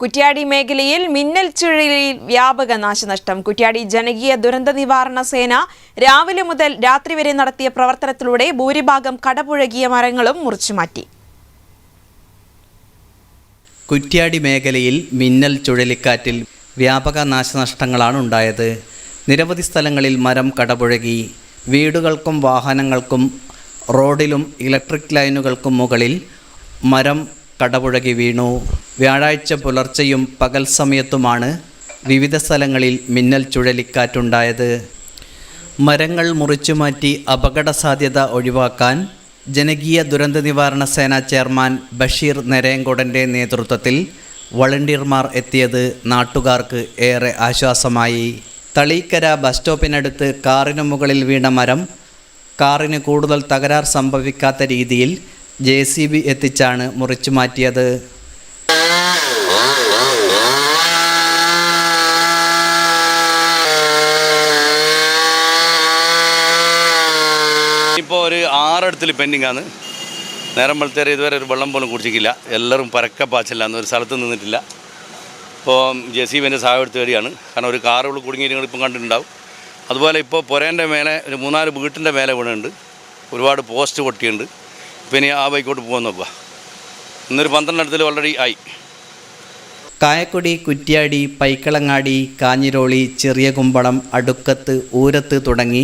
കുറ്റ്യാടി മേഖലയിൽ മിന്നൽ ചുഴലിയിൽ വ്യാപക നാശനഷ്ടം. കുറ്റ്യാടി ജനകീയ ദുരന്ത നിവാരണ സേന രാവിലെ മുതൽ രാത്രി വരെ നടത്തിയ പ്രവർത്തനത്തിലൂടെ ഭൂരിഭാഗം കടപുഴകിയ മരങ്ങളും മുറിച്ചുമാറ്റി. കുറ്റ്യാടി മേഖലയിൽ മിന്നൽ ചുഴലിക്കാറ്റിൽ വ്യാപക നാശനഷ്ടങ്ങളാണ് ഉണ്ടായത്. നിരവധി സ്ഥലങ്ങളിൽ മരം കടപുഴകി. വീടുകൾക്കും വാഹനങ്ങൾക്കും റോഡിലും ഇലക്ട്രിക് ലൈനുകൾക്കും മുകളിൽ മരം കടപുഴകി വീണു. വ്യാഴാഴ്ച പുലർച്ചെയും പകൽ സമയത്തുമാണ് വിവിധ സ്ഥലങ്ങളിൽ മിന്നൽ ചുഴലിക്കാറ്റുണ്ടായത്. മരങ്ങൾ മുറിച്ചുമാറ്റി അപകട സാധ്യത ഒഴിവാക്കാൻ ജനകീയ ദുരന്ത നിവാരണ സേന ചെയർമാൻ ബഷീർ നരേങ്കോടൻ്റെ നേതൃത്വത്തിൽ വളണ്ടിയർമാർ എത്തിയത് നാട്ടുകാർക്ക് ഏറെ ആശ്വാസമായി. തളീക്കര ബസ് സ്റ്റോപ്പിനടുത്ത് കാറിനു മുകളിൽ വീണ മരം കാറിന് കൂടുതൽ തകരാർ സംഭവിക്കാത്ത രീതിയിൽ JCB എത്തിച്ചാണ് മുറിച്ചു മാറ്റിയത്. ഇപ്പോൾ ഒരു 6 ഇടത്തിൽ പെൻഡിങ് ആണ്. നേരം വെളുത്തേരെ ഇതുവരെ ഒരു വെള്ളം പോലും കുടിച്ചിട്ടില്ല. എല്ലാവരും പരക്ക പാച്ചില്ല, ഒരു സ്ഥലത്ത് നിന്നിട്ടില്ല. ഇപ്പോൾ JCBൻ്റെ സഹായം എടുത്ത് വരികയാണ്. കാരണം ഒരു കാറുകൾ കുടുങ്ങി നിങ്ങളിപ്പം കണ്ടിട്ടുണ്ടാവും. അതുപോലെ ഇപ്പോൾ പുരേൻ്റെ മേലെ ഒരു 3-4 വീട്ടിൻ്റെ മേലെ വീണുണ്ട്. ഒരുപാട് പോസ്റ്റ് പൊട്ടിയുണ്ട്. പിന്നെ ആ ബൈക്കോട്ട് പോകുന്നപ്പോൾ ഇന്നൊരു 12 ഇടത്തിൽ ഓൾറെഡി ആയി. കായക്കൊടി, കുറ്റ്യാടി, പൈക്കളങ്ങാടി, കാഞ്ഞിരോളി, ചെറിയ കുമ്പളം, അടുക്കത്ത്, ഊരത്ത് തുടങ്ങി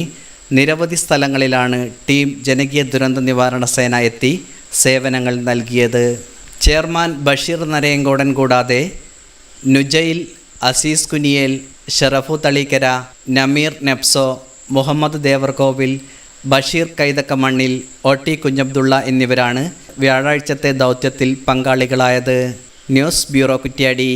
നിരവധി സ്ഥലങ്ങളിലാണ് ടീം ജനകീയ ദുരന്ത നിവാരണ സേന എത്തി സേവനങ്ങൾ നൽകിയത്. ചെയർമാൻ ബഷീർ നരേങ്കോടൻ കൂടാതെ നുജൈൽ, അസീസ് കുനിയേൽ, ഷറഫു തളീക്കര, നമീർ നെപ്സോ, മുഹമ്മദ് ദേവർകോവിൽ, ബഷീർ കൈതക്കമണ്ണിൽ, OT കുഞ്ഞബ്ദുള്ള എന്നിവരാണ് വ്യാഴാഴ്ചത്തെ ദൗത്യത്തിൽ പങ്കാളികളായത്. News bureau, Kuttiadi.